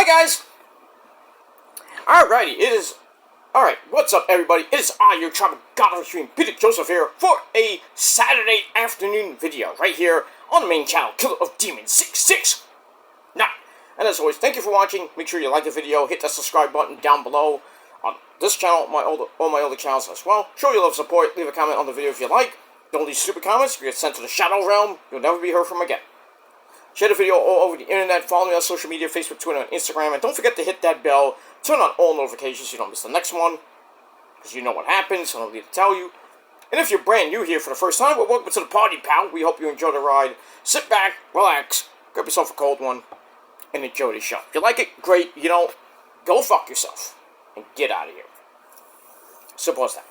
guys! Alrighty, Alright, what's up everybody? It is I, your tribal god of stream, Peter Joseph here, for a Saturday afternoon video, right here on the main channel, Killer of Demons 669. And as always, thank you for watching. Make sure you like the video, hit that subscribe button down below on this channel, all my other channels as well. Show your love and support, leave a comment on the video if you like. Don't leave stupid comments, if you get sent to the Shadow Realm, you'll never be heard from again. Share the video all over the internet, follow me on social media, Facebook, Twitter, and Instagram, and don't forget to hit that bell, turn on all notifications so you don't miss the next one, because you know what happens, I don't need to tell you. And if you're brand new here for the first time, well, welcome to the party, pal. We hope you enjoy the ride. Sit back, relax, grab yourself a cold one, and enjoy the show. If you like it, great. You know, go fuck yourself, and get out of here. Simple as that.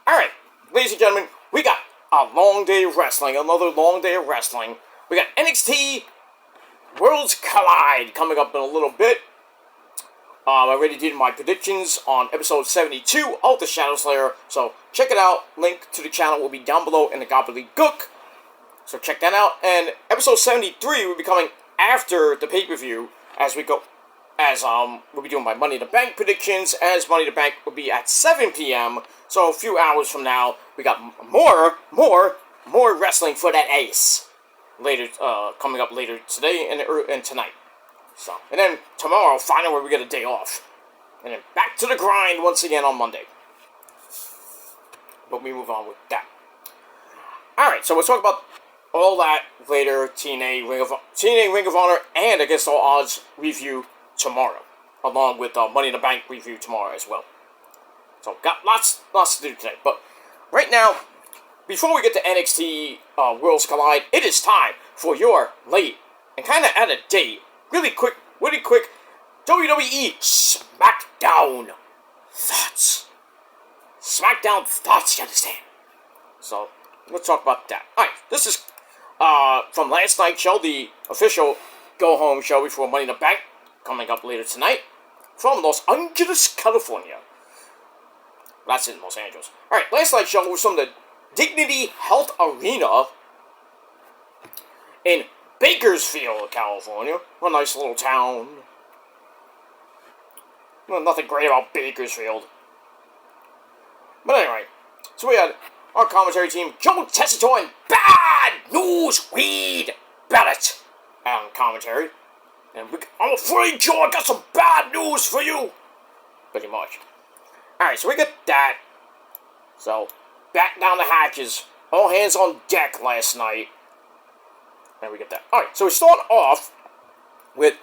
Alright, ladies and gentlemen, we got a long day of wrestling, another long day of wrestling. We got NXT Worlds Collide coming up in a little bit. I already did my predictions on episode 72 of The Shadow Slayer, so check it out. Link to the channel will be down below in the gobbledygook. So check that out. And episode 73 will be coming after the pay-per-view as we'll be doing my Money in the Bank predictions, as Money in the Bank will be at 7 p.m. So a few hours from now, we got more wrestling for that ace. Later, coming up later today and tonight. So, and then tomorrow, finally, we get a day off. And then back to the grind once again on Monday. But we move on with that. Alright, so we'll talk about all that later. TNA Ring of Honor and Against All Odds review tomorrow. Along with Money in the Bank review tomorrow as well. So, got lots to do today. But right now, before we get to NXT Worlds Collide, it is time for your late and kind of out of date, really quick WWE Smackdown Thoughts. Smackdown Thoughts, you understand? So, let's talk about that. Alright, this is from last night's show, the official go-home show before Money in the Bank, coming up later tonight, from Los Angeles, California. That's in Los Angeles. Alright, last night's show was from the Dignity Health Arena in Bakersfield, California. A nice little town. Well, nothing great about Bakersfield. But anyway, so we had our commentary team, Joe Tessitore and Bad News Weed Barrett on commentary. And I'm afraid, Joe, I got some bad news for you. Pretty much. Alright, so we got that. So, back down the hatches. All hands on deck last night. And we get that. Alright, so we start off with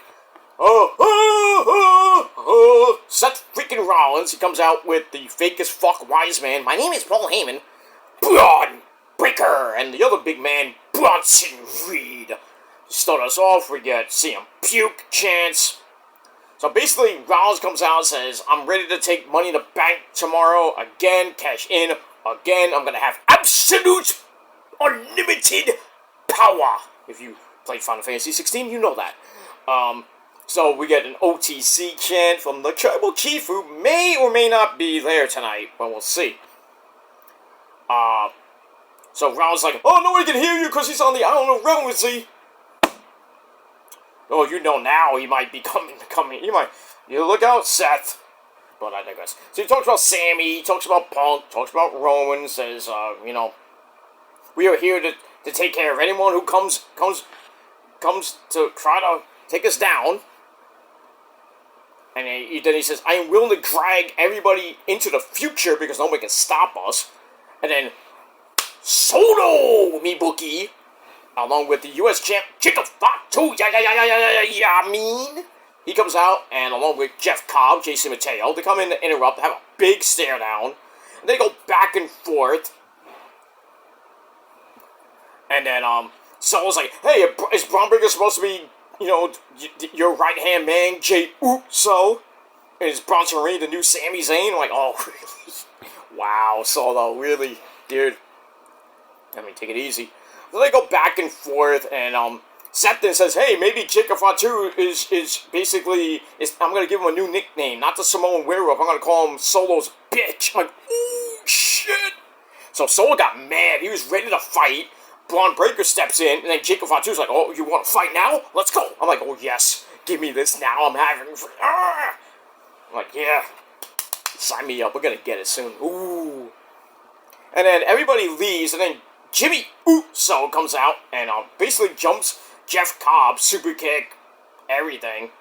Seth freaking Rollins. He comes out with the fake as fuck wise man. My name is Paul Heyman. Braun Breaker. And the other big man, Bronson Reed. To start us off, we get CM Puke chants. So basically, Rollins comes out and says, I'm ready to take Money in the Bank tomorrow. Again, cash in. Again, I'm going to have absolute, unlimited power. If you played Final Fantasy 16, you know that. So we get an OTC chant from the Tribal Chief, who may or may not be there tonight, but we'll see. So Rollins like, oh, nobody can hear you because he's on the island of relevancy. Oh, you know now he might be coming. You look out, Seth. But I digress. So he talks about Sammy, he talks about Punk, talks about Roman, says, you know, we are here to take care of anyone who comes to try to take us down. And then he says, I am willing to drag everybody into the future because nobody can stop us. And then, Solo, me bookie, along with the U.S. champ, Jacob Fatu, I mean. He comes out, and along with Jeff Cobb, JC Mateo, they come in to interrupt, have a big stare down, and they go back and forth. And then, Solo's like, hey, is Braun Breaker supposed to be, you know, your right-hand man, Jey Uso? And is Bronson Reed the new Sami Zayn? I'm like, oh, really? Wow, Solo, really? Dude. I mean, take it easy. So they go back and forth, and, Seth then says, hey, maybe Jacob Fatu is basically, I'm going to give him a new nickname, not the Samoan Werewolf, I'm going to call him Solo's bitch. I'm like, ooh, shit. So Solo got mad, he was ready to fight, Braun Breaker steps in, and then Jacob Fatu's like, oh, you want to fight now? Let's go. I'm like, oh, yes. give me this now. I'm having. I'm like, yeah, sign me up. We're gonna get it soon. Ooh. And then everybody leaves, and then Jimmy Uso comes out and basically jumps Jeff Cobb, super kick, everything.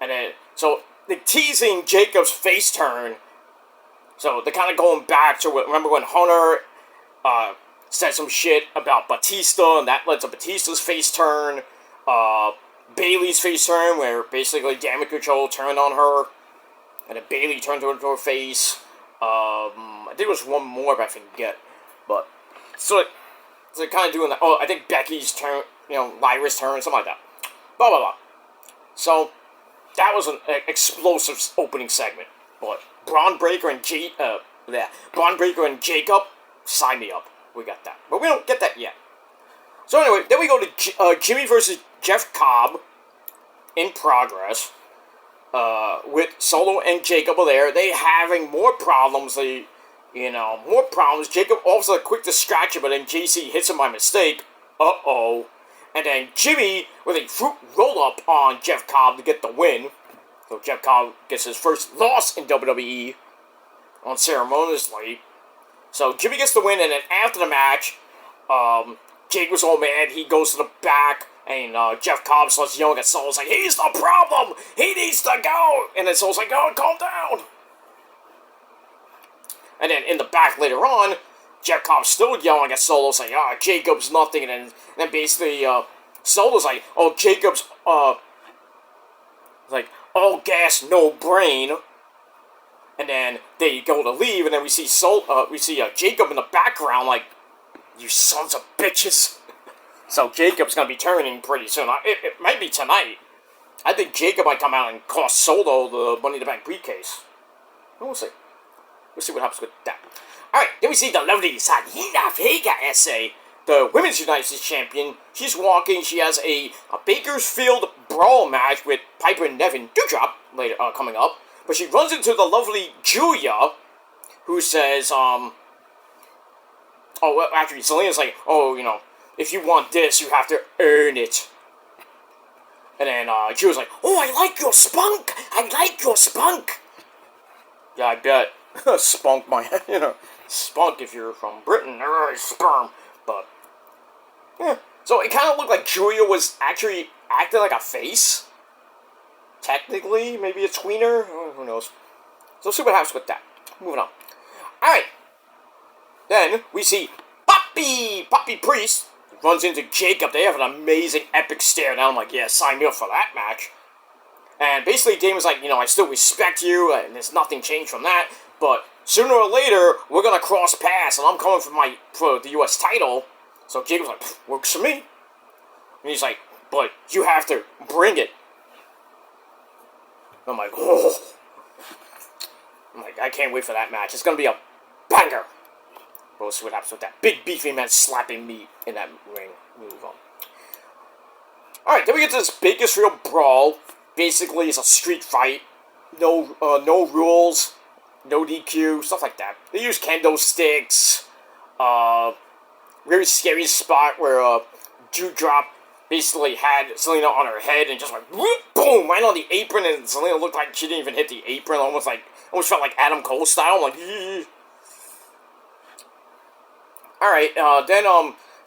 And then, so they're teasing Jacob's face turn. So they're kind of going back to, remember when Hunter said some shit about Batista, and that led to Batista's face turn, Bailey's face turn, where basically Damage Control turned on her, and then Bailey turned into her face. I think there was one more, but I forget. But, so they're kind of doing that. Oh, I think Becky's turn, Lyra's turn, something like that. Blah, blah, blah. So, that was an explosive opening segment. But Braun Breaker and Jacob, sign me up. We got that. But we don't get that yet. So anyway, then we go to Jimmy versus Jeff Cobb in progress. With Solo and Jacob are there. They having more problems. More problems. Jacob also a quick distraction, but then JC hits him by mistake. Uh-oh. And then Jimmy with a fruit roll-up on Jeff Cobb to get the win. So Jeff Cobb gets his first loss in WWE unceremoniously. So Jimmy gets the win, and then after the match, Jake was all mad. He goes to the back, and Jeff Cobb starts yelling at Solo's like, he's the problem! He needs to go! And then Solo's like, oh, calm down! And then in the back later on, Jeff Cobb's still yelling at Solo, saying, Jacob's nothing, and then basically, Solo's like, oh, Jacob's, like, all gas, no brain. And then they go to leave, and then we see Jacob in the background, like, you sons of bitches. So Jacob's gonna be turning pretty soon. It might be tonight. I think Jacob might come out and cost Solo the Money in the Bank briefcase. We'll see. We'll see what happens with that. Alright, then we see the lovely Zelina Vega essay, the Women's United States Champion. She's walking. She has a Bakersfield brawl match with Piper and Nevin Doudrop later coming up. But she runs into the lovely Julia, who says, actually, Zelina's like, if you want this, you have to earn it. And then Julia's like, oh, I like your spunk! I like your spunk! Yeah, I bet. Spunk, spunk if you're from Britain, sperm. But, yeah. So it kind of looked like Julia was actually acting like a face. Technically, maybe a tweener. Who knows? So let's see what happens with that. Moving on. Alright. Then we see Poppy Priest runs into Jacob. They have an amazing epic stare down. I'm like, yeah, sign me up for that match. And basically Damon's like, I still respect you, and there's nothing changed from that. But sooner or later, we're gonna cross paths, and I'm coming for the US title. So Jacob's like, works for me. And he's like, but you have to bring it. I'm like, oh. I can't wait for that match. It's gonna be a banger. We'll see what happens with that big beefy man slapping me in that ring. Move on. Alright, then we get to this Bakersfield brawl. Basically, it's a street fight. No rules. No DQ. Stuff like that. They use kendo sticks. Very scary spot where Doudrop basically had Zelina on her head and just went whoop, boom, right on the apron, and Zelina looked like she didn't even hit the apron. Almost felt like Adam Cole style. I'm like, eeh. Alright, then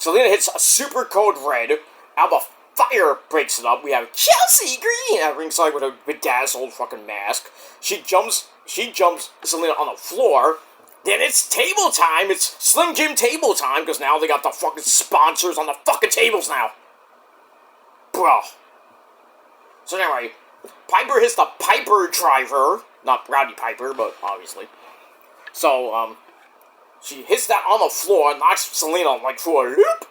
Zelina hits a super code red. Alba Fire breaks it up. We have Chelsea Green at ringside with her bedazzled fucking mask. She jumps Zelina on the floor. Then it's table time. It's Slim Jim table time, because now they got the fucking sponsors on the fucking tables now. Bro. So anyway, Piper hits the Piper driver. Not Rowdy Piper, but obviously. So, she hits that on the floor, knocks Zelina through a loop.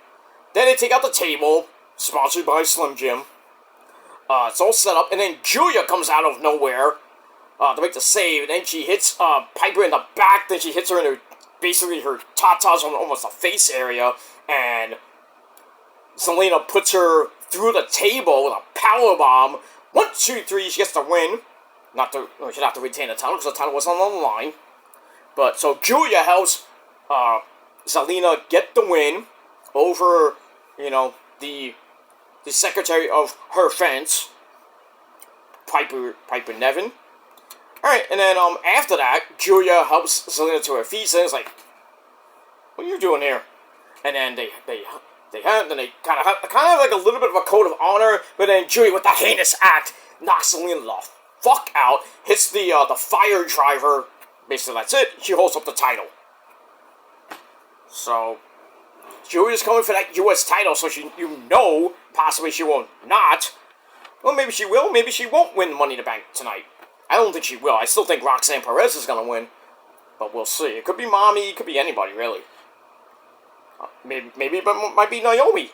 Then they take out the table, sponsored by Slim Jim. It's all set up, and then Julia comes out of nowhere to make the save, and then she hits Piper in the back, then she hits her in her tatas on almost the face area, and Zelina puts her through the table with a powerbomb. 1, 2, 3, she gets the win. She'd have to retain the title, because the title wasn't on the line. But, so Julia helps Zelina get the win over, the the secretary of her fence, Piper Nevin. Alright, and then after that, Julia helps Zelina to her feet, and it's like, what are you doing here? And then they kind of have like a little bit of a code of honor, but then Julia, with the heinous act, knocks Zelina the fuck out, hits the fire driver. Basically, that's it. She holds up the title. So, Julia's coming for that U.S. title, so possibly she will not. Well, maybe she will, maybe she won't win Money in the Bank tonight. I don't think she will. I still think Roxanne Perez is going to win. But we'll see. It could be Mommy, it could be anybody, really. Maybe it might be Naomi.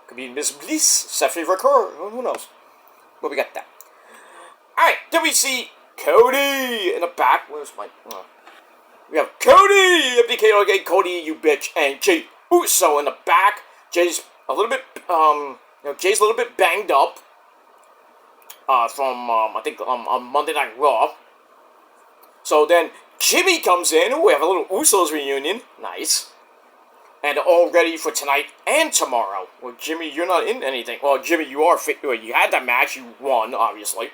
Could be Miss Bliss, Stephanie Ricoeur, who knows. But we got that. Alright, then we see Cody in the back. Where's my... We have Cody, FDK, Cody, you bitch, and Jay Uso in the back. Jay's a little bit, Jay's a little bit banged up. From, I think, on Monday Night Raw. So then, Jimmy comes in. We have a little Usos reunion. Nice. And all ready for tonight and tomorrow. Well, Jimmy, you're not in anything. Well, Jimmy, you are fit. Well, you had that match. You won, obviously.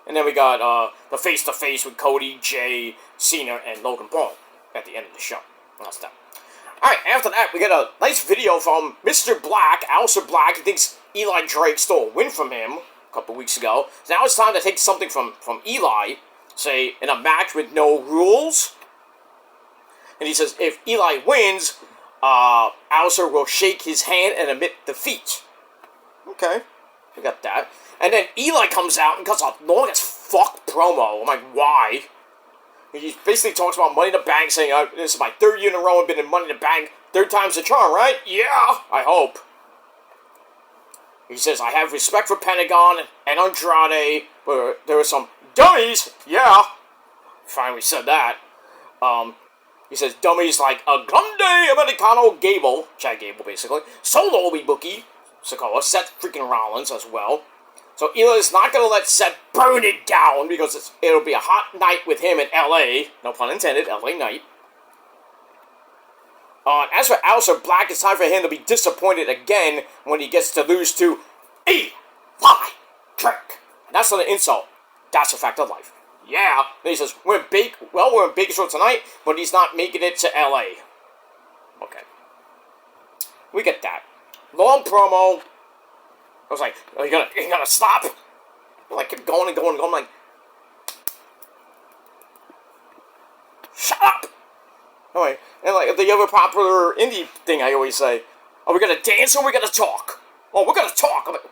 And then we got, the face-to-face with Cody, Jay, Cena, and Logan Paul at the end of the show. That's that. Alright, after that, we get a nice video from Mr. Black, Aleister Black. He thinks Eli Drake stole a win from him a couple weeks ago. So now it's time to take something from Eli, say, in a match with no rules. And he says, if Eli wins, Aleister will shake his hand and admit defeat. Okay, we got that. And then Eli comes out and cuts a long as fuck promo. I'm like, why? He basically talks about Money in the Bank, saying, this is my third year in a row I've been in Money in the Bank. Third time's the charm, right? Yeah, I hope. He says, I have respect for Pentagon and Andrade, but there are some dummies. Yeah. Finally said that. He says, dummies like a Grande Americano Gable, Chad Gable, basically, Solo Ibuki, Sikoa, Seth freaking Rollins as well. So Eli's not going to let Seth burn it down, because it'll be a hot night with him in L.A., no pun intended, L.A. night. As for Aleister Black, it's time for him to be disappointed again when he gets to lose to Eli Drake. That's not an insult. That's a fact of life. Yeah. And he says, we're in Bakersfield tonight, but he's not making it to L.A. Okay. We get that. Long promo. I was like, are you gonna stop? I like, kept going and going and going. I'm like, shut up! Anyway, and like the other popular indie thing I always say, are we gonna dance or are we gonna talk? Oh, we're gonna talk. I'm like,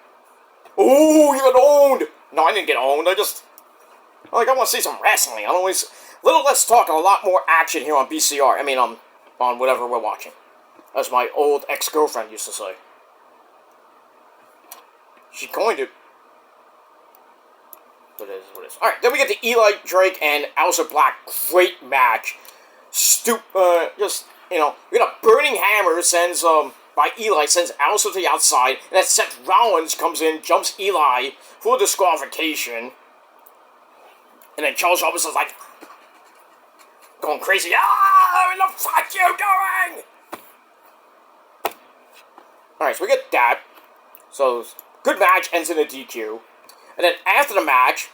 ooh, you got owned. No, I didn't get owned. I want to see some wrestling. I'm always a little less talk and a lot more action here on BCR. I mean, on whatever we're watching. As my old ex-girlfriend used to say. She coined it. What is what it is. Alright, then we get the Eli Drake and Aleister Black. Great match. We got a burning hammer by Eli, sends Aleister to the outside, and then Seth Rollins comes in, jumps Eli for disqualification. And then Charles Robinson's like, going crazy. Ah, what the fuck you doing? Alright, so we get that. So, good match, ends in a DQ. And then after the match,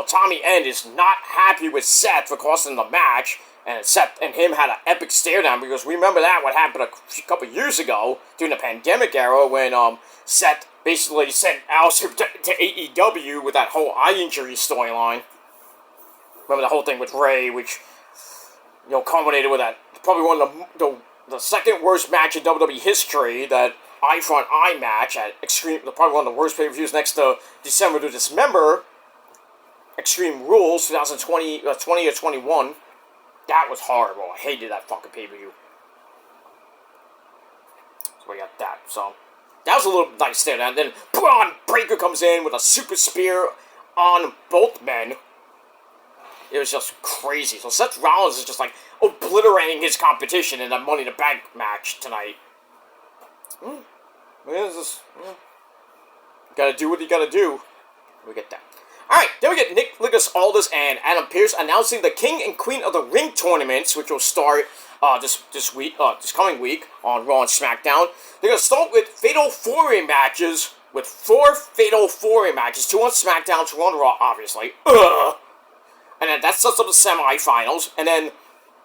Tommy End is not happy with Seth for costing the match, and Seth and him had an epic stare down, because remember what happened a couple years ago during the pandemic era when Seth basically sent Aleister to AEW with that whole eye injury storyline. Remember the whole thing with Ray, which culminated with that probably one of the second worst match in WWE history, that eye front eye match at Extreme, probably one of the worst pay-per-views next to December to Dismember, Extreme Rules, 2020, 20 or 21. That was horrible. I hated that fucking pay-per-view. So we got that. So, that was a little nice stare down. Then, Braun Breaker comes in with a super spear on both men. It was just crazy. So Seth Rollins is just like obliterating his competition in that Money in the Bank match tonight. Gotta do what you gotta do. We get that. Alright, then we get Nicholas Aldis and Adam Pearce announcing the King and Queen of the Ring tournaments, which will start this coming week on Raw and SmackDown. They're gonna start with Fatal 4-Way matches, with 4 Fatal 4-Way matches, 2 on SmackDown, 2 on Raw, obviously. And then that sets up the semifinals, and then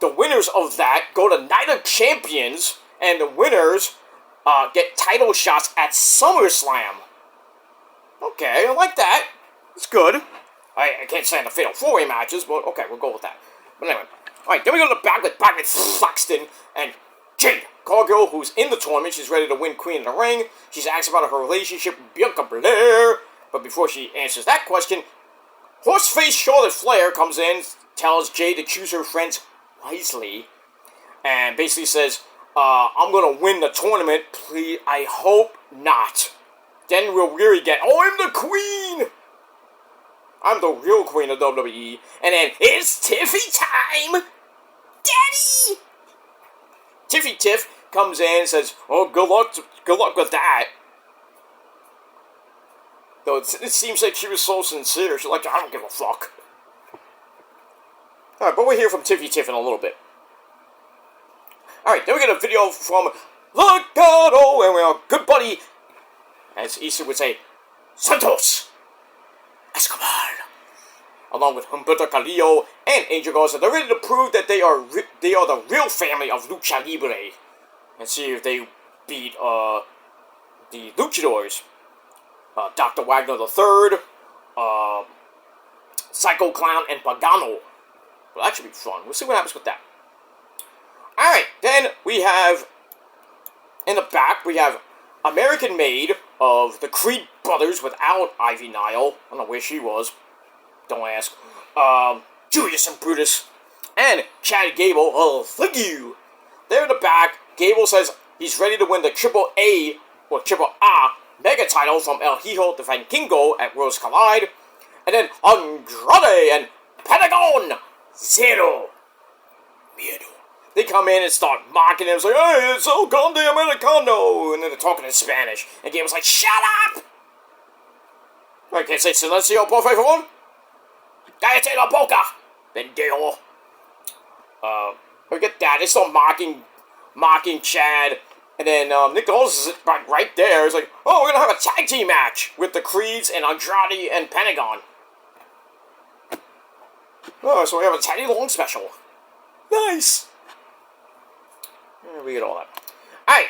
the winners of that go to Night of Champions, and the winners get title shots at SummerSlam. Okay, I like that. It's good. I can't stand the Fatal 4-Way matches, but okay, we'll go with that. But anyway, alright, then we go to the back with Flaxton and Jade Cargill, who's in the tournament. She's ready to win Queen in the Ring. She's asked about her relationship with Bianca Belair. But before she answers that question, Horseface Charlotte Flair comes in, tells Jade to choose her friends wisely, and basically says, I'm gonna win the tournament, please, I hope not. Then we'll really get, oh, I'm the queen! I'm the real queen of WWE. And then, it's Tiffy time! Daddy! Tiffy Tiff comes in and says, oh, good luck with that. Though it seems like she was so sincere. She's like, I don't give a fuck. Alright, but we'll hear from Tiffy Tiff in a little bit. Alright, then we get a video from Legado, and our good buddy, as Easter would say, Santos Escobar, along with Humberto Carrillo and Angel Garza. They're ready to prove that they are the real family of Lucha Libre, and see if they beat the Luchadors. Dr. Wagner III, Psycho Clown, and Pagano. Well, that should be fun. We'll see what happens with that. Alright, then we have, in the back, we have American Made of the Creed brothers without Ivy Nile. I don't know where she was. Don't ask. Julius and Brutus. And Chad Gable. Oh, thank you. There in the back, Gable says he's ready to win the Triple A Mega title from El Hijo de Fandango at Worlds Collide. And then Andrade and Pentagon Zero Miedo. They come in and start mocking him. It's like, hey, it's El Conde Americano. And then they're talking in Spanish. And Gable's like, shut up! I can't say silencio, por favor. Cállate la boca, pendejo. Look at that. They start mocking Chad. And then Nick Aldis is right there. He's like, oh, we're going to have a tag team match with the Creeds and Andrade and Pentagon. Oh, so we have a Teddy Long special. Nice. Yeah, we get all that. Alright,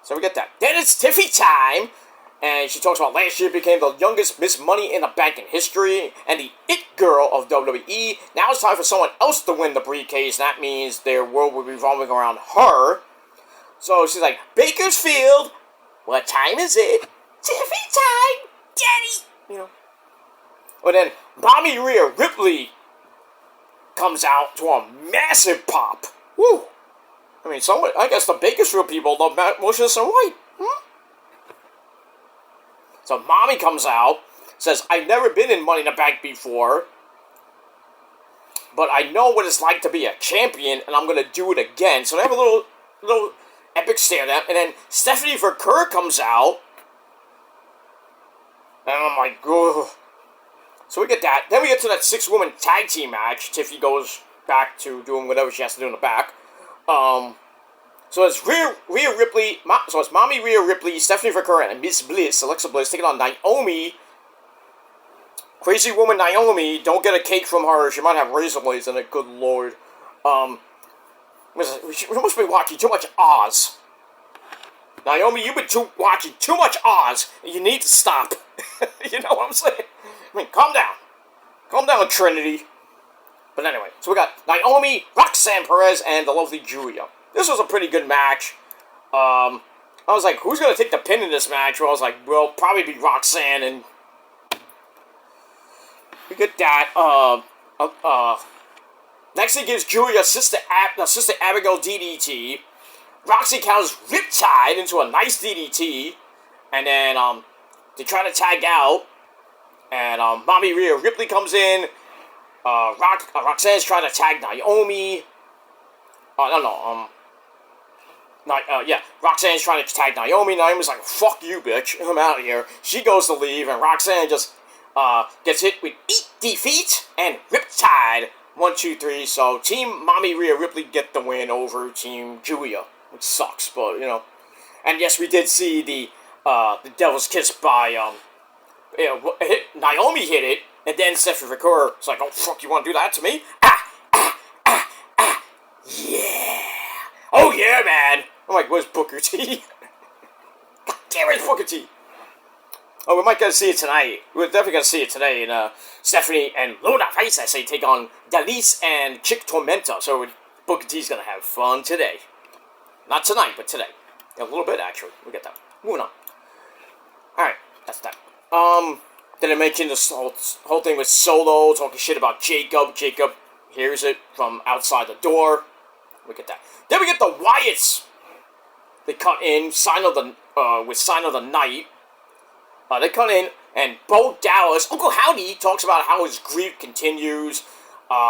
so we get that. Then it's Tiffy time. And she talks about last year became the youngest Miss Money in the Bank in history and the it girl of WWE. Now it's time for someone else to win the briefcase. That means their world will be revolving around her. So she's like, Bakersfield, what time is it? Tiffy time, Daddy. You know. But then Mommy Rhea Ripley comes out to a massive pop. Woo. I mean, I guess the Bakersfield people love motionless and white. So Mommy comes out, says, I've never been in Money in the Bank before, but I know what it's like to be a champion, and I'm going to do it again. So they have a little epic stand-up, and then Stephanie Verker comes out, and I'm like, ugh. So we get that. Then we get to that 6-woman tag team match. Tiffy goes back to doing whatever she has to do in the back. So it's Rhea Ripley. So it's Mommy Rhea Ripley, Stephanie Verker, and Miss Bliss, Alexa Bliss, taking on Naomi. Crazy woman Naomi. Don't get a cake from her. She might have razor blades in it. Good lord. We must be watching too much Oz. Naomi, you've been watching too much Oz. You need to stop. You know what I'm saying? I mean, calm down. Calm down, Trinity. But anyway, so we got Naomi, Roxanne Perez, and the lovely Julia. This was a pretty good match. I was like, who's going to take the pin in this match? Well, I was like, well, probably be Roxanne, and we get that. Next, he gives Julia Sister Abigail DDT. Roxy counters Riptide into a nice DDT. And then, they try to tag out. And, Mommy Rhea Ripley comes in. Roxanne's trying to tag Naomi. Roxanne's trying to tag Naomi. Naomi's like, fuck you, bitch. I'm out of here. She goes to leave, and Roxanne just, gets hit with Eat Defeat and Riptide 1, 2, 3. So Team Mommy Rhea Ripley get the win over Team Julia, which sucks, but you know. And yes, we did see the Devil's Kiss by Naomi hit it, and then Stephanie McClure was like, "Oh fuck, you want to do that to me? Yeah. Oh yeah, man." I'm like, "Where's Booker T?" God damn it, Booker T. Oh, we might get to see it tonight. We're definitely going to see it today in Stephanie and Luna Face as they take on Dalise and Chick Tormenta. So Booker T's going to have fun today. Not tonight, but today. A little bit, actually. We'll get that. Moving on. Alright, that's that. Then I mentioned this whole thing with Solo, talking shit about Jacob. Jacob hears it from outside the door. We get that. Then we get the Wyatts. They cut in, with Sign of the Night. They cut in, and Bo Dallas, Uncle Howdy, talks about how his grief continues.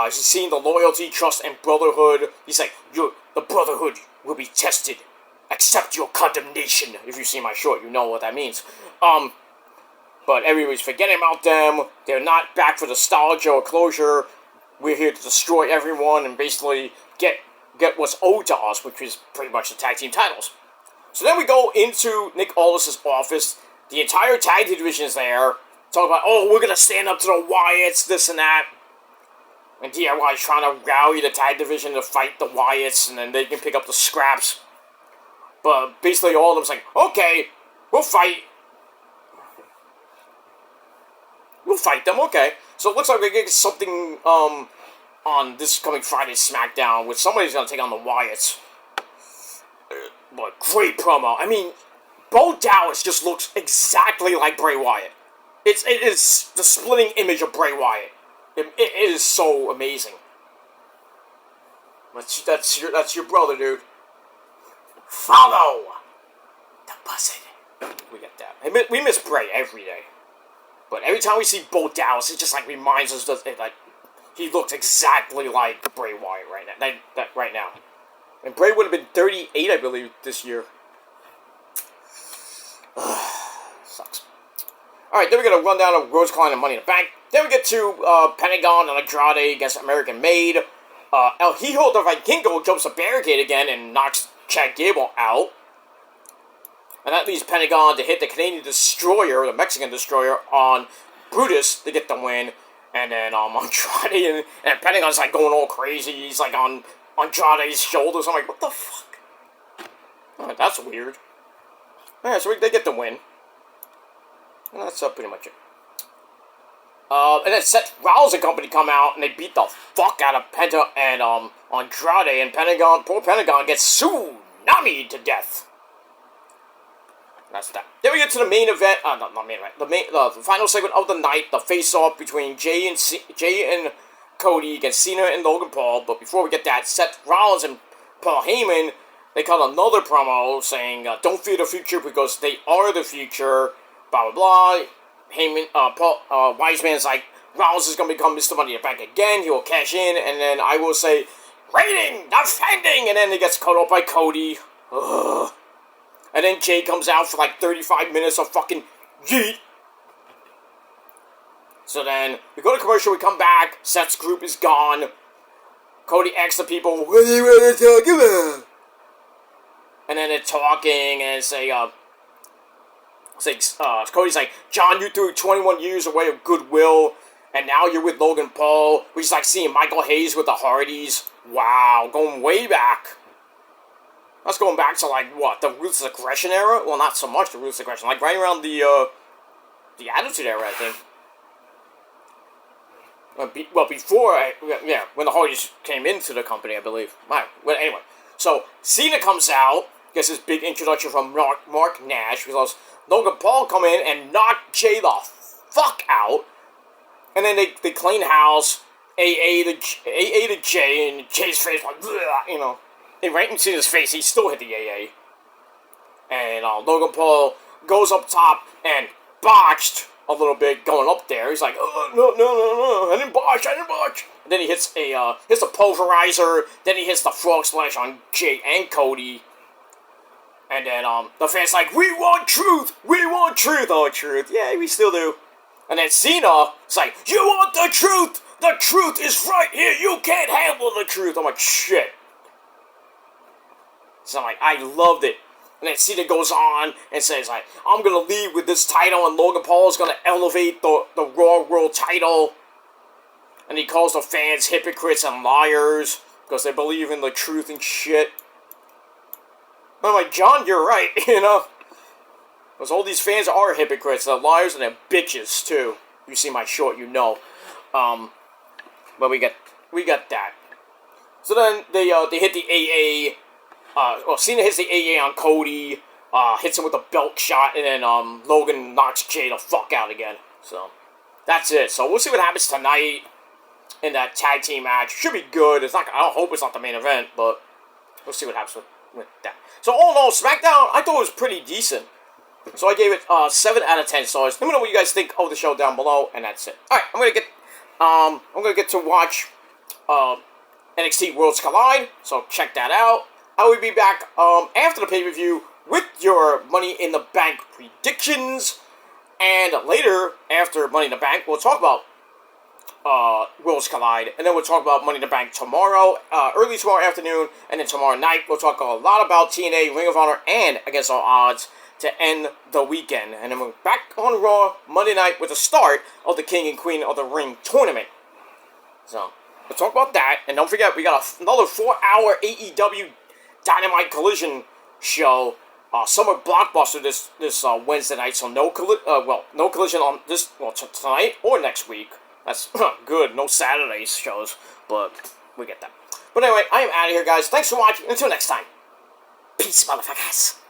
He's seeing the loyalty, trust, and brotherhood. He's like, the brotherhood will be tested. Accept your condemnation. If you see my short, you know what that means. But everybody's forgetting about them. They're not back for nostalgia or closure. We're here to destroy everyone and basically get what's owed to us, which is pretty much the tag team titles. So then we go into Nick Aldis' office. The entire tag team division is there. Talk about, oh, we're going to stand up to the Wyatts, this and that. And DIY is trying to rally the tag division to fight the Wyatts, and then they can pick up the scraps. But basically all of them's like, okay, we'll fight. We'll fight them, okay. So it looks like we get something on this coming Friday's SmackDown, which somebody's going to take on the Wyatts. But great promo. I mean, Bo Dallas just looks exactly like Bray Wyatt. It is the splitting image of Bray Wyatt. It is so amazing. That's your brother, dude. Follow the buzzard. We get that. We miss Bray every day. But every time we see Bo Dallas, it just like reminds us that like he looks exactly like Bray Wyatt right now. That right now. And Bray would have been 38, I believe, this year. Sucks. Alright, then we're going to run down of Rose Klein and Money in the Bank. Then we get to Pentagon and Andrade against American Made. El Hijo de Vikingo jumps a barricade again and knocks Chad Gable out. And that leaves Pentagon to hit the Canadian Destroyer, the Mexican Destroyer, on Brutus to get the win. And then Andrade and Pentagon's like going all crazy. He's like on Andrade's shoulders. I'm like, what the fuck? Oh, that's weird. Alright, so they get the win. And that's pretty much it. And then Seth Rollins and company come out and they beat the fuck out of Penta and Andrade, and poor Pentagon gets tsunami'd to death. That's that. Then we get to the main event. Not main event. The final segment of the night, the face-off between Jay and Cody against Cena and Logan Paul. But before we get that, Seth Rollins and Paul Heyman, they cut another promo saying, "Don't fear the future because they are the future." Blah blah blah. Heyman, Wiseman's like, Rollins is going to become Mr. Money in the Bank again. He will cash in, and then I will say, rating, defending, and then he gets cut off by Cody. Ugh. And then Jay comes out for like 35 minutes of fucking yeet. So then we go to commercial, we come back, Seth's group is gone. Cody asks the people, what do you want to talk about? And then they're talking, and Cody's like, John, you threw 21 years away of goodwill, and now you're with Logan Paul. We just like seeing Michael Hayes with the Hardys. Wow, going way back. That's going back to like what, the Ruthless Aggression era? Well, not so much the Ruthless Aggression, like right around the Attitude era, I think. Well, before, when the Hardys came into the company, I believe. Well, anyway, so Cena comes out, gets his big introduction from Mark Nash, because Logan Paul come in and knock Jay the fuck out, and then they clean house, AA to Jay, and Jay's face like, you know, and right in Cena's face, he still hit the AA, and Logan Paul goes up top and botched a little bit going up there. He's like, oh, no, I didn't botch. And then he hits a pulverizer, then he hits the frog splash on Jay and Cody. And then, the fans like, we want truth! Oh, truth! Yeah, we still do. And then Cena's like, you want the truth! the truth is right here. You can't handle the truth. I'm like, shit. So I loved it. And then Cena goes on and says, I'm going to lead with this title, and Logan Paul is going to elevate the Raw World title. And he calls the fans hypocrites and liars because they believe in the truth and shit. I'm like, John, you're right, you know? Because all these fans are hypocrites, they're liars, and they're bitches, too. You see my short, you know. But we got that. So then they hit the AA. Cena hits the AA on Cody, hits him with a belt shot, and then Logan knocks Jay the fuck out again. So that's it. So we'll see what happens tonight in that tag team match. Should be good. It's not. I don't hope it's not the main event, but we'll see what happens with that. So all in all, SmackDown, I thought it was pretty decent. So I gave it 7 out of 10 stars. Let me know what you guys think of the show down below, and that's it. All right, I'm gonna get to watch NXT Worlds Collide. So check that out. I will be back after the pay-per-view with your Money in the Bank predictions. And later, after Money in the Bank, we'll talk about Worlds Collide. And then we'll talk about Money in the Bank tomorrow, early tomorrow afternoon. And then tomorrow night, we'll talk a lot about TNA, Ring of Honor, and Against All Odds to end the weekend. And then we're back on Raw Monday night with the start of the King and Queen of the Ring tournament. So, we'll talk about that. And don't forget, we got another 4-hour AEW Dynamite Collision show, Summer Blockbuster this Wednesday night. So no collision on this tonight or next week. That's good. No Saturdays shows, but we get that. But anyway, I am out of here, guys. Thanks for watching. Until next time, peace, motherfuckers.